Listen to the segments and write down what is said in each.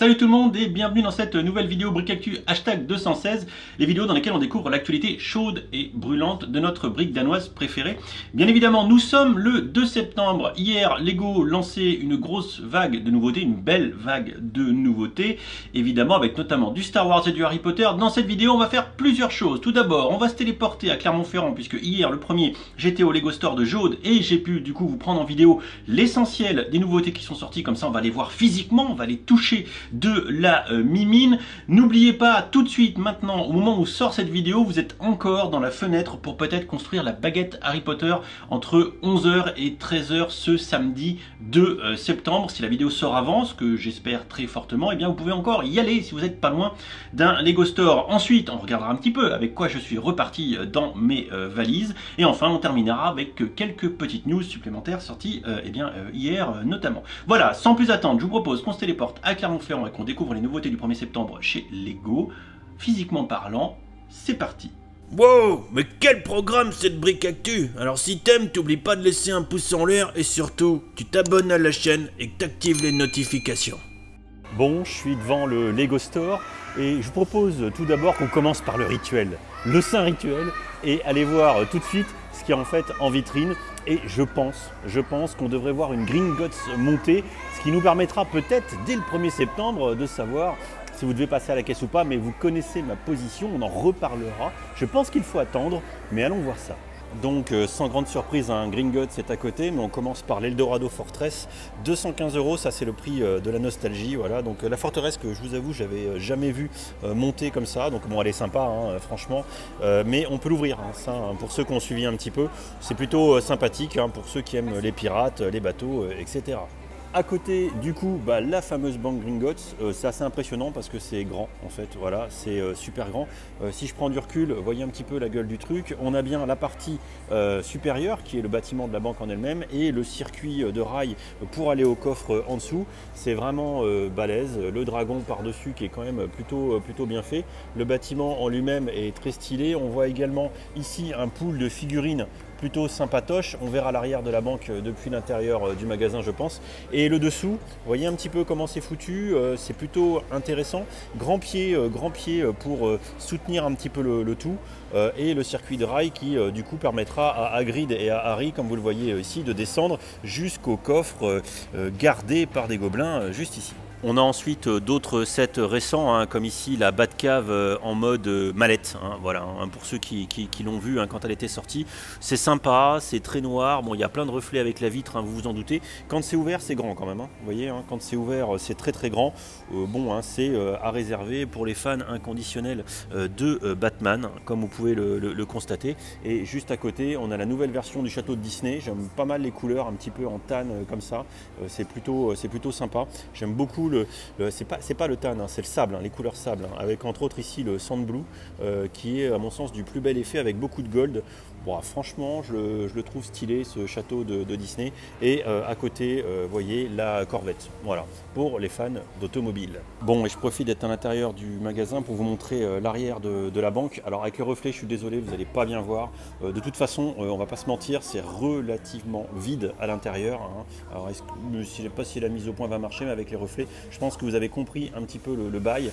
Salut tout le monde et bienvenue dans cette nouvelle vidéo Brick Actu #216, les vidéos dans lesquelles on découvre l'actualité chaude et brûlante de notre brique danoise préférée. Bien évidemment, nous sommes le 2 septembre. Hier, Lego lançait une grosse vague de nouveautés, une belle vague de nouveautés, évidemment avec notamment du Star Wars et du Harry Potter. Dans cette vidéo, on va faire plusieurs choses. Tout d'abord, on va se téléporter à Clermont-Ferrand puisque hier, le premier, j'étais au Lego Store de Jaude et j'ai pu du coup vous prendre en vidéo l'essentiel des nouveautés qui sont sorties. Comme ça, on va les voir physiquement, on va les toucher de la mimine. N'oubliez pas tout de suite maintenant, au moment où sort cette vidéo, vous êtes encore dans la fenêtre pour peut-être construire la baguette Harry Potter entre 11 h et 13 h ce samedi 2 septembre. Si la vidéo sort avant, ce que j'espère très fortement, et bien vous pouvez encore y aller si vous n'êtes pas loin d'un Lego Store. Ensuite, on regardera un petit peu avec quoi je suis reparti dans mes valises. Et enfin, on terminera avec quelques petites news supplémentaires sorties hier notamment. Voilà, sans plus attendre, je vous propose qu'on se téléporte à Clermont-Ferrand et qu'on découvre les nouveautés du 1er septembre chez Lego. Physiquement parlant, c'est parti. Wow, mais quel programme cette brique actu! Alors si t'aimes, t'oublies pas de laisser un pouce en l'air et surtout, tu t'abonnes à la chaîne et que t'actives les notifications. Bon, je suis devant le Lego Store et je vous propose tout d'abord qu'on commence par le rituel, le saint rituel, et aller voir tout de suite ce qui est en fait en vitrine. Et je pense qu'on devrait voir une Gringotts montée, ce qui nous permettra peut-être dès le 1er septembre de savoir si vous devez passer à la caisse ou pas, mais vous connaissez ma position, on en reparlera. Je pense qu'il faut attendre, mais allons voir ça. Donc sans grande surprise, un Gringotts est à côté, mais on commence par l'Eldorado Fortress, 215 €, ça c'est le prix de la nostalgie. Voilà, donc la forteresse que je vous avoue, j'avais jamais vu monter comme ça, donc bon, elle est sympa, hein, franchement, mais on peut l'ouvrir, hein, ça, hein, pour ceux qui ont suivi un petit peu, c'est plutôt sympathique, hein, pour ceux qui aiment les pirates, les bateaux, etc. À côté, du coup, la fameuse banque Gringotts, c'est assez impressionnant parce que c'est grand, en fait, voilà, c'est super grand. Si je prends du recul, voyez un petit peu la gueule du truc. On a bien la partie supérieure, qui est le bâtiment de la banque en elle-même, et le circuit de rail pour aller au coffre en dessous. C'est vraiment balèze. Le dragon par-dessus qui est quand même plutôt bien fait. Le bâtiment en lui-même est très stylé. On voit également ici un pool de figurines plutôt sympatoche. On verra l'arrière de la banque depuis l'intérieur du magasin, je pense. Et le dessous, vous voyez un petit peu comment c'est foutu, c'est plutôt intéressant. Grand pied pour soutenir un petit peu le tout. Et le circuit de rail qui du coup permettra à Hagrid et à Harry, comme vous le voyez ici, de descendre jusqu'au coffre gardé par des gobelins juste ici. On a ensuite d'autres sets récents, hein, comme ici la Batcave en mode mallette. Hein, voilà, hein, pour ceux qui l'ont vu quand elle était sortie. C'est sympa, c'est très noir. Bon, il y a plein de reflets avec la vitre, hein, vous vous en doutez. Quand c'est ouvert, c'est grand quand même. Hein, vous voyez, hein, quand c'est ouvert, c'est très grand. Bon, hein, c'est à réserver pour les fans inconditionnels de Batman, comme vous pouvez le constater. Et juste à côté, on a la nouvelle version du château de Disney. J'aime pas mal les couleurs, un petit peu en tan comme ça. C'est plutôt sympa. J'aime beaucoup c'est pas le tan, hein, c'est le sable, hein, les couleurs sable, hein, avec entre autres ici le Sand Blue qui est à mon sens du plus bel effet avec beaucoup de gold. Bon, franchement, je le trouve stylé, ce château de Disney. Et à côté, vous voyez la Corvette, voilà, pour les fans d'automobile. Bon, et je profite d'être à l'intérieur du magasin pour vous montrer l'arrière de la banque. Alors avec le reflet, je suis désolé, vous n'allez pas bien voir. De toute façon, on va pas se mentir, c'est relativement vide à l'intérieur. Hein. Alors, je ne sais pas si la mise au point va marcher, mais avec les reflets, je pense que vous avez compris un petit peu le bail.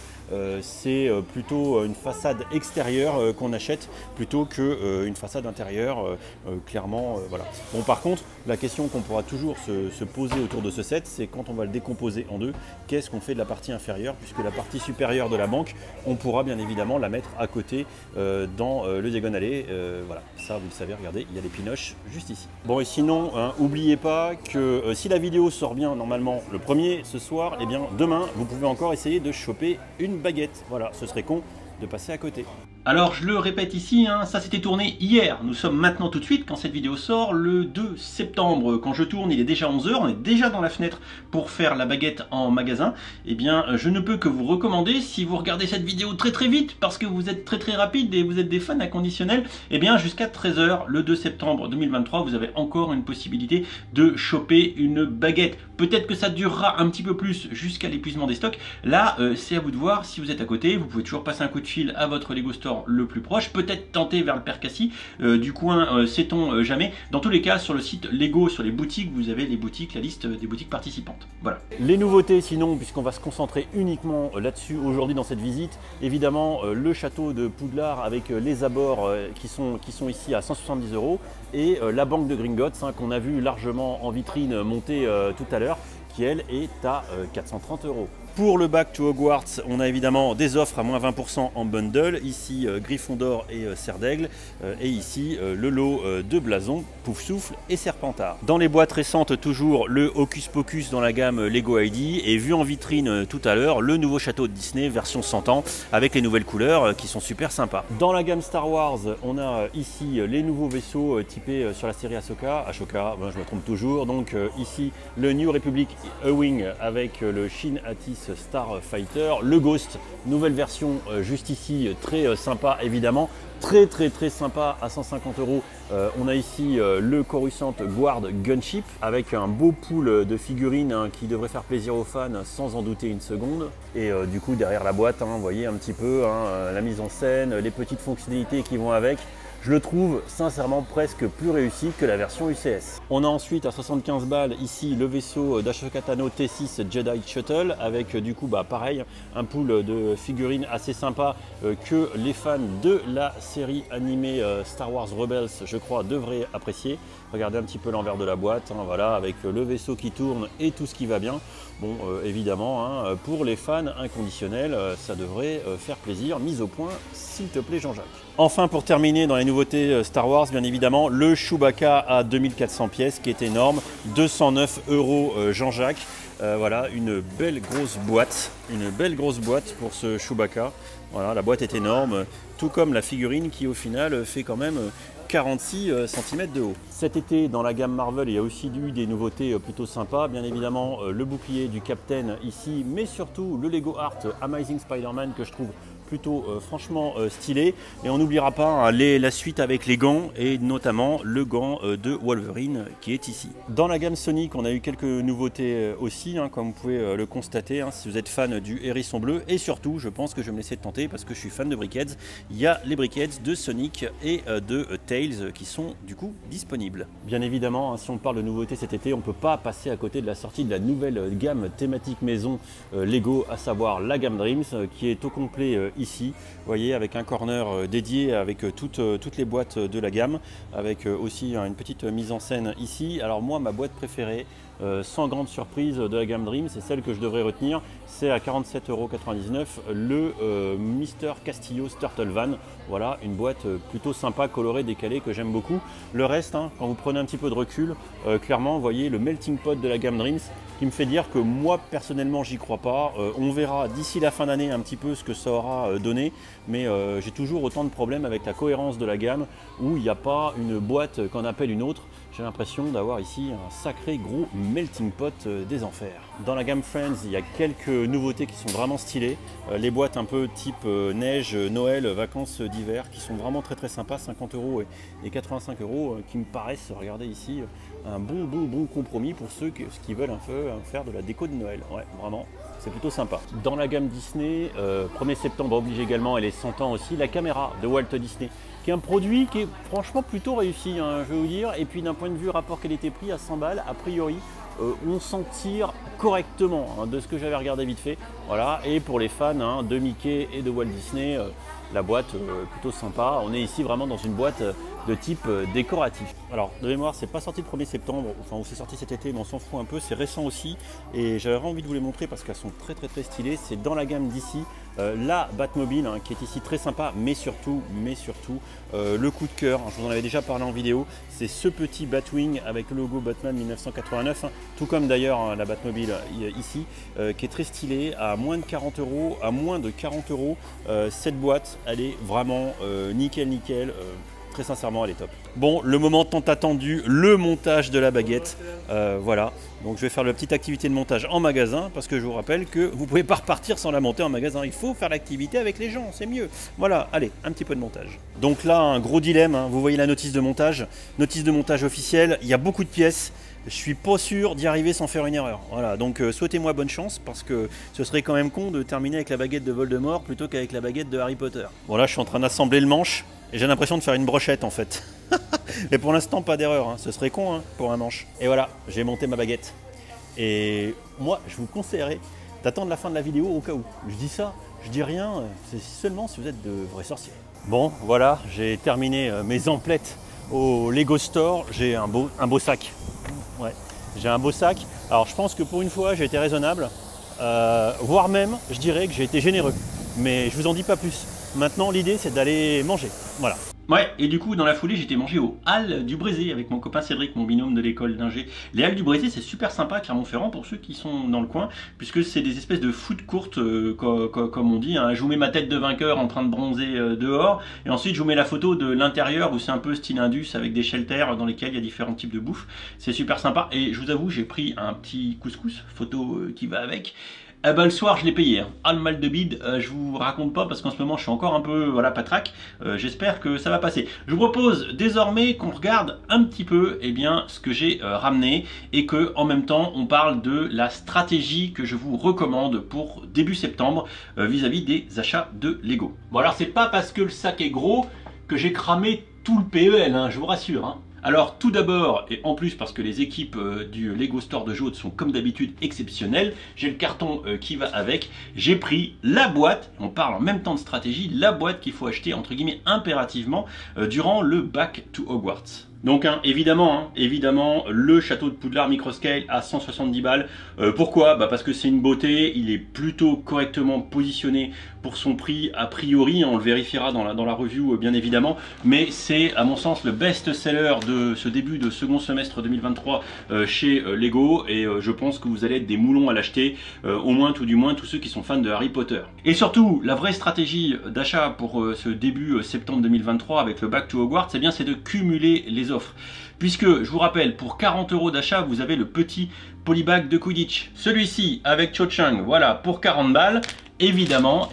C'est plutôt une façade extérieure qu'on achète plutôt qu'une façade intérieure. Clairement, voilà. Bon, par contre, la question qu'on pourra toujours se poser autour de ce set, c'est quand on va le décomposer en deux, qu'est-ce qu'on fait de la partie inférieure, puisque la partie supérieure de la banque, on pourra bien évidemment la mettre à côté dans le diagonalé. Voilà, ça vous le savez, regardez, il y a les pinoches juste ici. Bon, et sinon, hein, n'oubliez pas que si la vidéo sort bien normalement le 1er ce soir, et bien demain, vous pouvez encore essayer de choper une baguette. Voilà, ce serait con de passer à côté. Alors je le répète ici, hein, ça s'était tourné hier, nous sommes maintenant tout de suite, quand cette vidéo sort, le 2 septembre. Quand je tourne, il est déjà 11 h, on est déjà dans la fenêtre pour faire la baguette en magasin. Eh bien, je ne peux que vous recommander, si vous regardez cette vidéo très vite, parce que vous êtes très rapide et vous êtes des fans inconditionnels, eh bien jusqu'à 13 h, le 2 septembre 2023, vous avez encore une possibilité de choper une baguette. Peut-être que ça durera un petit peu plus jusqu'à l'épuisement des stocks. Là, c'est à vous de voir si vous êtes à côté, vous pouvez toujours passer un coup de fil à votre Lego Store store le plus proche, peut-être tenter vers le Père Cassis du coin, sait-on jamais. Dans tous les cas, sur le site Lego, sur les boutiques, vous avez les boutiques, la liste des boutiques participantes. Voilà. Les nouveautés sinon, puisqu'on va se concentrer uniquement là-dessus aujourd'hui dans cette visite, évidemment le château de Poudlard avec les abords qui sont ici à 170 € et la banque de Gringotts qu'on a vu largement en vitrine monter tout à l'heure, qui elle est à 430 €. Pour le Back to Hogwarts, on a évidemment des offres à moins 20% en bundle. Ici, Gryffondor et Serre d'Aigle. Et ici, le lot de blasons, Poufsouffle et Serpentard. Dans les boîtes récentes, toujours le Hocus Pocus dans la gamme Lego ID. Et vu en vitrine tout à l'heure, le nouveau château de Disney version 100 ans avec les nouvelles couleurs qui sont super sympas. Dans la gamme Star Wars, on a ici les nouveaux vaisseaux typés sur la série Ahsoka. Ben, je me trompe toujours. Donc ici, le New Republic A-Wing avec le Shin Atis Starfighter, le Ghost, nouvelle version juste ici, très sympa évidemment, très sympa à 150 €. On a ici le Coruscant Guard Gunship avec un beau pool de figurines qui devrait faire plaisir aux fans sans en douter une seconde. Et du coup derrière la boîte, vous voyez un petit peu la mise en scène, les petites fonctionnalités qui vont avec. Je le trouve sincèrement presque plus réussi que la version UCS. On a ensuite à 75 balles ici le vaisseau d'Ashoka Tano T6 Jedi Shuttle avec du coup pareil un pool de figurines assez sympa que les fans de la série animée Star Wars Rebels je crois devraient apprécier. Regardez un petit peu l'envers de la boîte, voilà, avec le vaisseau qui tourne et tout ce qui va bien. Bon, évidemment, pour les fans inconditionnels, ça devrait faire plaisir. Mise au point, s'il te plaît, Jean-Jacques. Enfin, pour terminer, dans les nouveautés Star Wars, bien évidemment, le Chewbacca à 2400 pièces, qui est énorme. 209 € Jean-Jacques. Voilà, une belle grosse boîte pour ce Chewbacca. Voilà, la boîte est énorme, tout comme la figurine qui, au final, fait quand même 46 cm de haut. Cet été, dans la gamme Marvel, il y a aussi eu des nouveautés plutôt sympas. Bien évidemment, le bouclier du Captain ici, mais surtout le Lego Art Amazing Spider-Man que je trouve plutôt franchement stylé. Et on n'oubliera pas la suite avec les gants et notamment le gant de Wolverine qui est ici. Dans la gamme Sonic, on a eu quelques nouveautés aussi, comme vous pouvez le constater, si vous êtes fan du Hérisson Bleu. Et surtout, je pense que je vais me laisser tenter parce que je suis fan de Brickheads. Il y a les Brickheads de Sonic et de Tails qui sont du coup disponibles. Bien évidemment, si on parle de nouveautés cet été, on ne peut pas passer à côté de la sortie de la nouvelle gamme thématique maison Lego, à savoir la gamme Dreams, qui est au complet ici, vous voyez, avec un corner dédié avec toutes les boîtes de la gamme, avec aussi une petite mise en scène ici. Alors moi, ma boîte préférée, sans grande surprise de la gamme Dream, c'est celle que je devrais retenir, c'est à 47,99 € le Mister Castillo Turtle Van. Voilà, une boîte plutôt sympa, colorée, décalée, que j'aime beaucoup. Le reste, quand vous prenez un petit peu de recul, clairement, vous voyez le melting pot de la gamme Dreams, qui me fait dire que moi, personnellement, j'y crois pas. On verra d'ici la fin d'année un petit peu ce que ça aura donné, mais j'ai toujours autant de problèmes avec la cohérence de la gamme, où il n'y a pas une boîte qu'on appelle une autre. J'ai l'impression d'avoir ici un sacré gros melting pot des enfers. Dans la gamme Friends, il y a quelques nouveautés qui sont vraiment stylées. Les boîtes un peu type neige, Noël, vacances d'hiver, qui sont vraiment très sympas, 50 € et 85 €, qui me paraissent, regardez ici, un bon compromis pour ceux qui veulent un peu faire de la déco de Noël. Ouais, vraiment, c'est plutôt sympa. Dans la gamme Disney, 1er septembre oblige également, et les 100 ans aussi, la caméra de Walt Disney, qui est un produit qui est franchement plutôt réussi, je vais vous dire. Et puis d'un point de vue rapport qualité-prix, à 100 balles, a priori, on s'en tire correctement de ce que j'avais regardé vite fait. Voilà. Et pour les fans de Mickey et de Walt Disney, la boîte plutôt sympa. On est ici vraiment dans une boîte de type décoratif. Alors de mémoire, c'est pas sorti le 1er septembre, enfin c'est sorti cet été, mais on s'en fout un peu, c'est récent aussi. Et j'avais vraiment envie de vous les montrer parce qu'elles sont très stylées. C'est dans la gamme d'ici, la Batmobile qui est ici très sympa, mais surtout le coup de cœur, je vous en avais déjà parlé en vidéo, c'est ce petit Batwing avec le logo Batman 1989, tout comme d'ailleurs la Batmobile ici, qui est très stylée, à moins de 40 €, à moins de 40 €. Cette boîte, elle est vraiment nickel. Très sincèrement, elle est top. Bon, le moment tant attendu, le montage de la baguette. Voilà, donc je vais faire la petite activité de montage en magasin, parce que je vous rappelle que vous ne pouvez pas repartir sans la monter en magasin. Il faut faire l'activité avec les gens, c'est mieux. Voilà, allez, un petit peu de montage. Donc là, un gros dilemme, vous voyez la notice de montage officielle. Il y a beaucoup de pièces. je suis pas sûr d'y arriver sans faire une erreur. Voilà, donc souhaitez-moi bonne chance parce que ce serait quand même con de terminer avec la baguette de Voldemort plutôt qu'avec la baguette de Harry Potter. Bon là, je suis en train d'assembler le manche et j'ai l'impression de faire une brochette en fait. Mais pour l'instant, pas d'erreur, hein. Ce serait con hein, pour un manche. Et voilà, j'ai monté ma baguette. Et moi, je vous conseillerais d'attendre la fin de la vidéo au cas où. Je dis ça, je dis rien, c'est seulement si vous êtes de vrais sorciers. Bon, voilà, j'ai terminé mes emplettes au Lego Store. J'ai un beau sac. Ouais, j'ai un beau sac. Alors, je pense que pour une fois, j'ai été raisonnable. Voire même, je dirais que j'ai été généreux. Mais je vous en dis pas plus. Maintenant, l'idée, c'est d'aller manger. Voilà. Ouais, et du coup, dans la foulée, j'étais mangé aux Halles du Brézé avec mon copain Cédric, mon binôme de l'école d'ingé. Les Halles du Brézé, c'est super sympa à Clermont-Ferrand pour ceux qui sont dans le coin, puisque c'est des espèces de foot courtes, comme on dit. Hein. Je vous mets ma tête de vainqueur en train de bronzer dehors, et ensuite je vous mets la photo de l'intérieur où c'est un peu style Indus avec des shelters dans lesquels il y a différents types de bouffe. C'est super sympa, et je vous avoue, j'ai pris un petit couscous, photo qui va avec. Eh ben, le soir, je l'ai payé. Hein. Ah, le mal de bide, je vous raconte pas parce qu'en ce moment, je suis encore un peu patraque. J'espère que ça va passer. Je vous propose désormais qu'on regarde un petit peu ce que j'ai ramené et que en même temps, on parle de la stratégie que je vous recommande pour début septembre vis-à-vis des achats de Lego. Bon, alors, c'est pas parce que le sac est gros que j'ai cramé tout le PEL, hein, je vous rassure. Hein. Alors tout d'abord, et en plus parce que les équipes du Lego Store de Jaude sont comme d'habitude exceptionnelles, j'ai le carton qui va avec, j'ai pris la boîte, on parle en même temps de stratégie, la boîte qu'il faut acheter entre guillemets impérativement durant le Back to Hogwarts. Donc évidemment, le château de Poudlard Microscale à 170 balles. Pourquoi? Parce que c'est une beauté, il est plutôt correctement positionné pour son prix a priori, on le vérifiera dans la review bien évidemment, mais c'est à mon sens le best-seller de ce début de second semestre 2023 chez Lego et je pense que vous allez être des moulons à l'acheter, au moins tout du moins tous ceux qui sont fans de Harry Potter. Et surtout, la vraie stratégie d'achat pour ce début septembre 2023 avec le Back to Hogwarts, c'est de cumuler les offres. Puisque, je vous rappelle, pour 40 € d'achat, vous avez le petit polybag de Quidditch. Celui-ci, avec Cho Chang, voilà, pour 40 balles. Évidemment,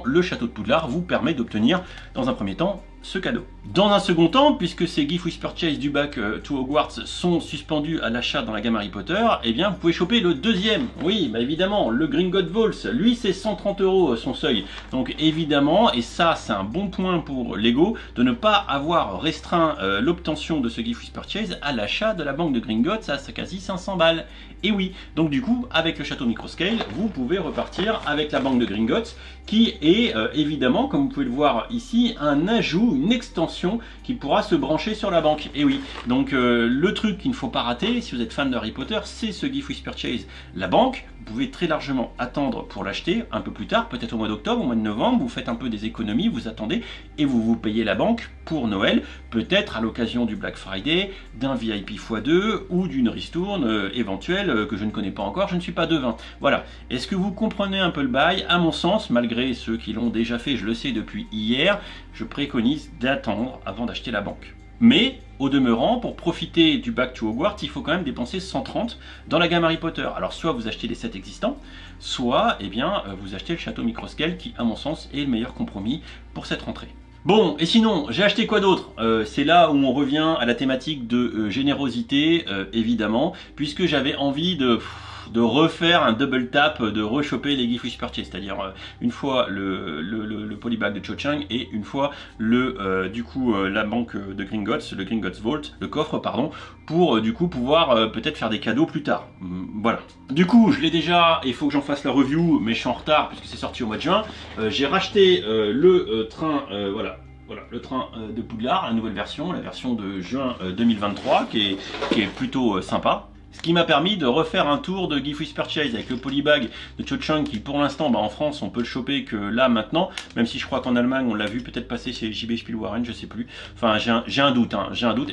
le château de Poudlard vous permet d'obtenir, dans un premier temps, ce cadeau. Dans un second temps, puisque ces Gift with Purchase du Back to Hogwarts sont suspendus à l'achat dans la gamme Harry Potter, vous pouvez choper le deuxième. Oui, évidemment, le Gringotts Vault. Lui, c'est 130 € son seuil. Donc évidemment, et ça, c'est un bon point pour Lego, de ne pas avoir restreint l'obtention de ce Gift with Purchase à l'achat de la banque de Gringotts à quasi 500 balles. Et oui, donc du coup, avec le château Microscale, vous pouvez repartir avec la banque de Gringotts, qui est évidemment, comme vous pouvez le voir ici, un ajout, une extension qui pourra se brancher sur la banque. Et oui, donc le truc qu'il ne faut pas rater, si vous êtes fan de Harry Potter, c'est ce Gift with Purchase. La banque, vous pouvez très largement attendre pour l'acheter un peu plus tard, peut-être au mois d'octobre, au mois de novembre, vous faites un peu des économies, vous attendez, et vous payez la banque pour Noël, peut-être à l'occasion du Black Friday, d'un VIP x2 ou d'une ristourne éventuelle que je ne connais pas encore, je ne suis pas devin. Voilà, est-ce que vous comprenez un peu le bail? À mon sens, malgré ceux qui l'ont déjà fait, je le sais depuis hier, je préconise d'attendre avant d'acheter la banque. Mais, au demeurant, pour profiter du Back to Hogwarts, il faut quand même dépenser 130 dans la gamme Harry Potter. Alors soit vous achetez les sets existants, soit vous achetez le château Microscale qui, à mon sens, est le meilleur compromis pour cette rentrée. Bon, et sinon, j'ai acheté quoi d'autre? C'est là où on revient à la thématique de générosité, évidemment, puisque j'avais envie de refaire un double tap, de rechoper les Gift with Purchase, c'est-à-dire une fois le polybag de Cho Chang et une fois la banque de Gringotts, le Gringotts Vault, le coffre pardon, pour du coup pouvoir peut-être faire des cadeaux plus tard. Voilà. Du coup, je l'ai déjà, il faut que j'en fasse la review, mais je suis en retard puisque c'est sorti au mois de juin. J'ai racheté le train, voilà, le train de Poudlard, la nouvelle version, la version de juin 2023, qui est plutôt sympa. Ce qui m'a permis de refaire un tour de Gift with Purchase avec le polybag de Cho Chang qui pour l'instant en France on peut le choper que là maintenant, même si je crois qu'en Allemagne on l'a vu peut-être passer chez JB Spielwaren, je sais plus. Enfin j'ai un doute,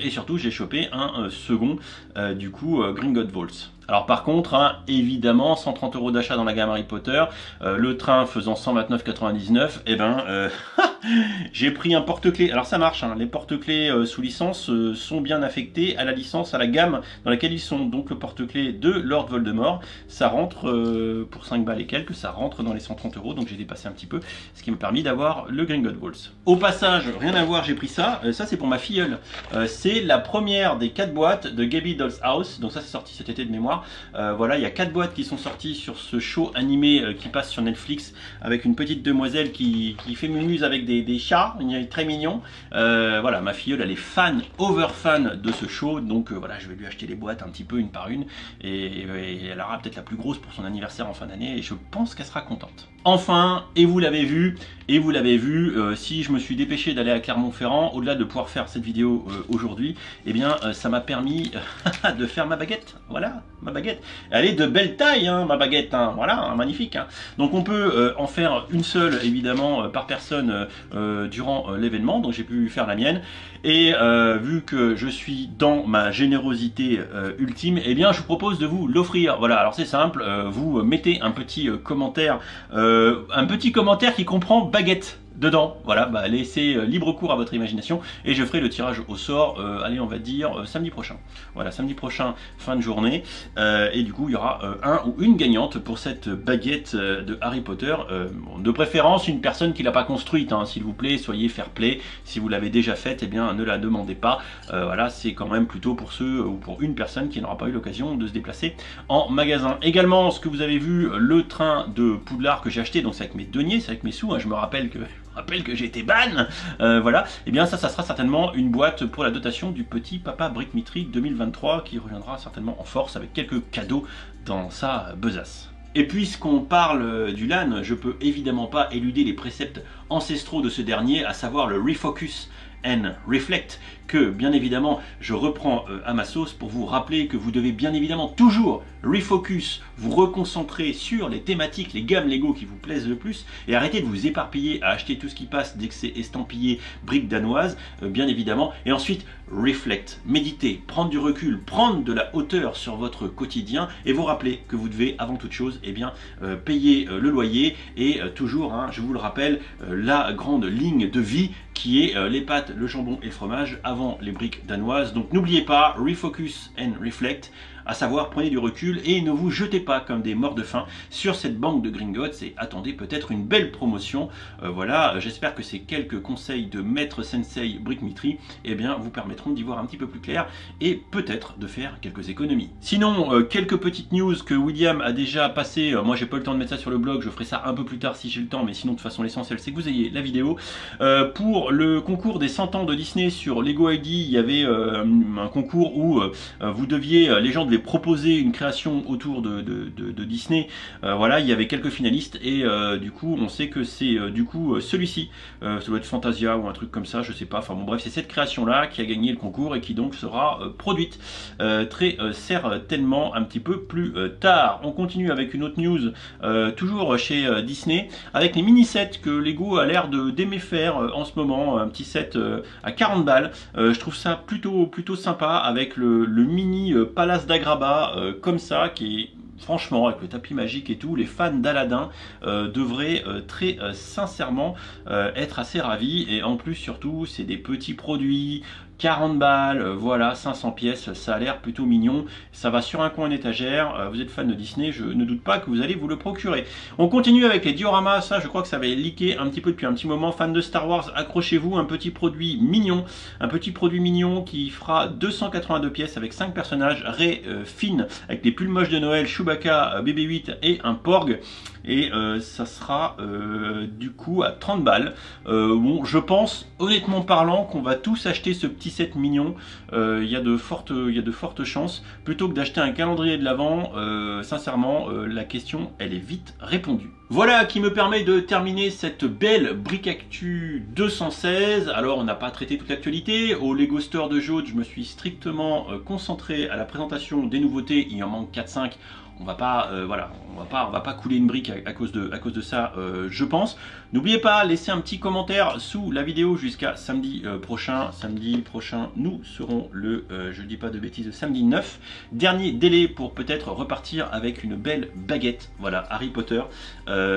et surtout j'ai chopé un second Gringotts Vault. Alors par contre, hein, évidemment, 130 € d'achat dans la gamme Harry Potter, le train faisant 129,99, et ben j'ai pris un porte-clés. Alors ça marche, hein, les porte-clés sous licence sont bien affectés à la licence, à la gamme dans laquelle ils sont. Donc le porte-clés de Lord Voldemort, ça rentre pour 5 balles et quelques, ça rentre dans les 130 €, donc j'ai dépassé un petit peu, ce qui m'a permis d'avoir le Gringotts. Au passage, rien à voir, j'ai pris ça, ça c'est pour ma filleule. C'est la première des 4 boîtes de Gabby Doll's House, donc ça c'est sorti cet été de mémoire. Voilà, il y a 4 boîtes qui sont sorties sur ce show animé qui passe sur Netflix avec une petite demoiselle qui fait mumuse avec des chats, il est très mignon. Voilà, ma filleule elle est fan, over fan de ce show, donc voilà, je vais lui acheter les boîtes un petit peu une par une et elle aura peut-être la plus grosse pour son anniversaire en fin d'année et je pense qu'elle sera contente. Enfin, et vous l'avez vu, si je me suis dépêché d'aller à Clermont-Ferrand, au-delà de pouvoir faire cette vidéo aujourd'hui, eh bien ça m'a permis de faire ma baguette. Voilà, ma baguette. Elle est de belle taille, hein, ma baguette. Hein. Voilà, hein, magnifique. Hein. Donc on peut en faire une seule, évidemment, par personne durant l'événement. Donc j'ai pu faire la mienne. Et vu que je suis dans ma générosité ultime, eh bien je vous propose de vous l'offrir. Voilà, alors c'est simple, vous mettez un petit commentaire qui comprend baguette dedans. Voilà, bah, laissez libre cours à votre imagination et je ferai le tirage au sort, allez on va dire samedi prochain. Voilà, samedi prochain, fin de journée. Et du coup il y aura un ou une gagnante pour cette baguette de Harry Potter. De préférence une personne qui l'a pas construite, hein, s'il vous plaît, soyez fair play. Si vous l'avez déjà faite, eh bien ne la demandez pas. Voilà, c'est quand même plutôt pour ceux ou pour une personne qui n'aura pas eu l'occasion de se déplacer en magasin. Également, ce que vous avez vu, le train de Poudlard que j'ai acheté, donc c'est avec mes deniers, c'est avec mes sous, hein, je me rappelle que j'ai été ban, voilà, et bien ça sera certainement une boîte pour la dotation du petit papa Brick Mitri 2023 qui reviendra certainement en force avec quelques cadeaux dans sa besace. Et puisqu'on parle du LAN, je peux évidemment pas éluder les préceptes ancestraux de ce dernier, à savoir le refocus and reflect, que bien évidemment je reprends à ma sauce pour vous rappeler que vous devez bien évidemment toujours refocus, vous reconcentrer sur les thématiques, les gammes Lego qui vous plaisent le plus et arrêter de vous éparpiller à acheter tout ce qui passe dès que c'est estampillé briques danoises, bien évidemment, et ensuite reflect, méditer, prendre du recul, prendre de la hauteur sur votre quotidien et vous rappeler que vous devez avant toute chose payer le loyer et toujours, hein, je vous le rappelle, la grande ligne de vie qui est les pâtes, le jambon et le fromage avant les briques danoises. Donc n'oubliez pas, refocus and reflect, à savoir prenez du recul et ne vous jetez pas comme des morts de faim sur cette banque de Gringotts et attendez peut-être une belle promotion. Voilà, j'espère que ces quelques conseils de maître sensei Brick Mitri vous permettront d'y voir un petit peu plus clair et peut-être de faire quelques économies. Sinon, quelques petites news que William a déjà passées. Moi j'ai pas eu le temps de mettre ça sur le blog, je ferai ça un peu plus tard si j'ai le temps, mais sinon de toute façon l'essentiel c'est que vous ayez la vidéo. Pour le concours des 100 ans de Disney sur Lego ID, il y avait un concours où les gens devaient proposer une création autour de Disney. Voilà, il y avait quelques finalistes et du coup on sait que c'est celui-ci, ça doit être Fantasia ou un truc comme ça, je sais pas, enfin bon bref, c'est cette création là qui a gagné le concours et qui donc sera produite très certainement un petit peu plus tard. On continue avec une autre news, toujours chez Disney, avec les mini-sets que Lego a l'air d'aimer faire en ce moment, un petit set à 40 balles, je trouve ça plutôt sympa avec le mini Palace d'Agraba comme ça, qui est franchement avec le tapis magique et tout, les fans d'Aladin devraient très sincèrement être assez ravis. Et en plus surtout c'est des petits produits, 40 balles, voilà, 500 pièces, ça a l'air plutôt mignon, ça va sur un coin étagère, vous êtes fan de Disney, je ne doute pas que vous allez vous le procurer. On continue avec les dioramas, ça je crois que ça va leaker un petit peu depuis un petit moment, fan de Star Wars, accrochez-vous, un petit produit mignon qui fera 282 pièces avec 5 personnages, Rey, Finn, avec des pulls moches de Noël, Chewbacca, BB-8 et un Porg. Et ça sera du coup à 30 balles. Bon, je pense honnêtement parlant qu'on va tous acheter ce petit set mignon. Il y a de fortes chances. Plutôt que d'acheter un calendrier de l'Avent, sincèrement, la question elle est vite répondue. Voilà qui me permet de terminer cette belle Brick Actu 216. Alors on n'a pas traité toute l'actualité. Au Lego Store de Jaude, je me suis strictement concentré à la présentation des nouveautés. Il en manque 4-5. on va pas, voilà, on va pas couler une brique à cause de ça, je pense. N'oubliez pas, laissez un petit commentaire sous la vidéo jusqu'à samedi prochain. Samedi prochain, nous serons le, je dis pas de bêtises, samedi 9. Dernier délai pour peut-être repartir avec une belle baguette. Voilà, Harry Potter,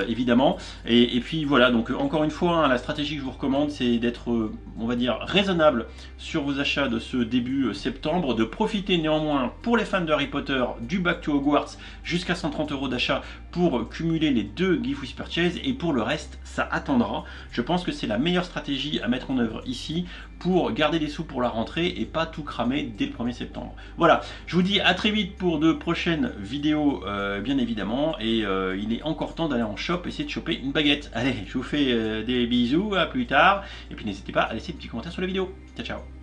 évidemment. Et puis voilà, donc encore une fois, hein, la stratégie que je vous recommande, c'est d'être, on va dire, raisonnable sur vos achats de ce début septembre, de profiter néanmoins pour les fans de Harry Potter du Back to Hogwarts jusqu'à 130 € d'achat pour cumuler les 2 Gift with Purchase, et pour le reste, ça attendra. Je pense que c'est la meilleure stratégie à mettre en œuvre ici pour garder des sous pour la rentrée et pas tout cramer dès le 1er septembre. Voilà, je vous dis à très vite pour de prochaines vidéos, bien évidemment, et il est encore temps d'aller en shop, essayer de choper une baguette. Allez, je vous fais des bisous, à plus tard, et puis n'hésitez pas à laisser des petits commentaires sur la vidéo. Ciao, ciao.